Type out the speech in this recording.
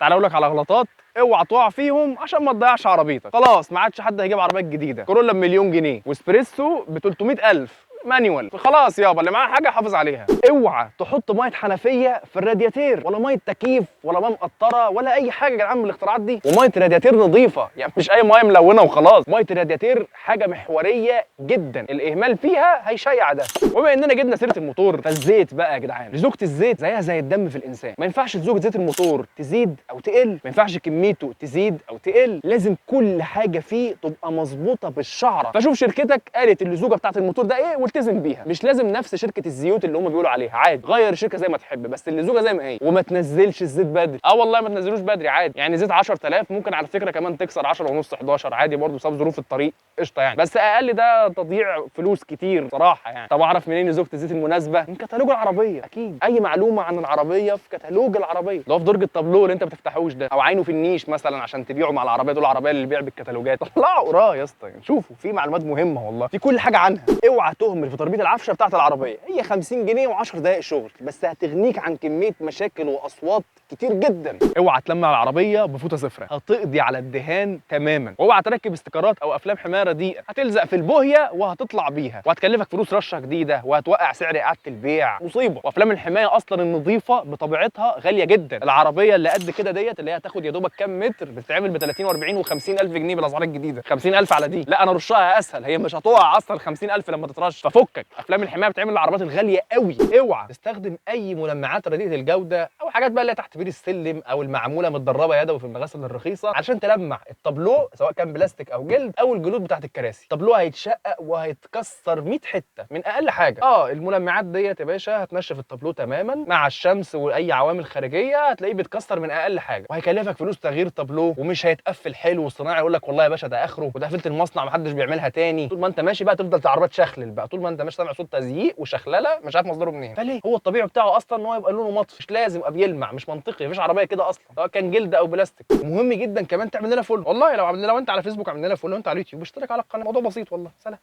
تعالى اقول لك على غلطات اوعى تقع فيهم عشان ما تضيعش عربيتك. خلاص ما عادش حد هيجيب عربيات جديده، كورولا بمليون جنيه واسبريسو ب 300,000 مانيوال، خلاص يابا اللي معاه حاجه حافظ عليها. اوعى تحط ميه حنفيه في الرادياتير، ولا ميه تكييف، ولا ميه مقطره، ولا اي حاجه يا جدعان من الاختراعات دي. وميه الرادياتير نظيفه، يعني مش اي ميه ملونه وخلاص. ميه الرادياتير حاجه محوريه جدا، الاهمال فيها هيشيع ده. وبما اننا جبنا سيره الموتور، فالزيت بقى يا جدعان، لزوجه الزيت زيها زي الدم في الانسان، ما ينفعش لزوجه زيت الموتور تزيد او تقل، ما ينفعش كميته تزيد او تقل، لازم كل حاجه فيه تبقى مظبوطه بالشعره. فشوف شركتك قالت اللزوجه بتاعت الموتور ده ايه والتزم بيها. مش لازم نفس شركه الزيوت اللي هم بيقولوا عليها، عادي غير الشركه زي ما تحب، بس اللزوجه زي ما هي. وما تنزلش الزيت بدري، والله ما تنزلوش بدري عادي. يعني زيت 10,000 ممكن على فكره كمان تكسر 10 ونص 11 عادي برضه بسبب ظروف الطريق، قشطه يعني. بس اقل ده تضييع فلوس كتير صراحه يعني. طب اعرف منين زوجة الزيت المناسبه؟ من كتالوج العربيه اكيد. اي معلومه عن العربيه في كتالوج العربيه، اللي هو في درج التابلو اللي انت ما بتفتحوش ده، او عينه في النيش مثلا عشان تبيعه مع العربيه. دول العربيه اللي بيبيع بالكتالوجات، طلعوا وراه يا اسطى يعني. شوفوا في معلومات مهمه والله، في كل حاجه عنها. اوعى تهمل في تربيط العفشه بتاعت العربيه، هي 50 جنيه و10 دقائق شغل بس هتغنيك عن كميه مشاكل واصوات كتير جدا. اوعى تلمع العربيه بفوطه صفرا، هتقضي على الدهان تماما. واوعى تركب استيكرات او افلام حمايه رديئه، هتلزق في البوهيه وهتطلع بيها، وهتكلفك فلوس رشه جديده، وهتوقع سعر اعاده البيع، مصيبه. وافلام الحمايه اصلا النظيفه بطبيعتها غاليه جدا. العربيه اللي قد كده ديت اللي هي هتاخد يا دوبك كام متر بتتعمل ب 30 و40 و50 الف جنيه بالاسعار الجديده. 50,000 على دي، لا انا رشها اسهل، هي مش هتقع اصلا 50,000 لما تترش. ففكك، افلام الحمايه بتعمل العربيات الغاليه قوي. اوعى تستخدم اي ملمعات رديئه الجوده او حاجات بقى اللي تحت بير السلم او المعموله متدربه يدوي في المغاسل الرخيصه عشان تلمع التابلو، سواء كان بلاستيك او جلد او الجلود بتاعت الكراسي. التابلو هيتشقق وهيتكسر 100 حته من اقل حاجه. الملمعات ديت يا باشا هتنشف التابلو تماما مع الشمس واي عوامل خارجيه، هتلاقيه بيتكسر من اقل حاجه، وهيكلفك فلوس تغيير تابلو، ومش هيتقفل حلو. والصناعي يقول لك والله يا باشا ده اخره، وده قفلت المصنع محدش بيعملها تاني. طول ما انت ماشي بقى تفضل عربيات تشخلل بقى، طول ما انت ماشي سامع صوت تزييق وشخلله مش عارف مصدره منين. فليه؟ هو الطبيعي بتاعه اصلا ان هو يبقى لونه مطفي، مش لازم يبقى بيلمع، مش منطقي. مفيش عربيه كده اصلا سواء كان جلد او بلاستيك. ومهم جدا كمان تعمل لنا فولو، والله لو انت على فيسبوك اعمل لنا فولو، وانت على اليوتيوب اشترك على القناه، موضوع بسيط والله. سلام.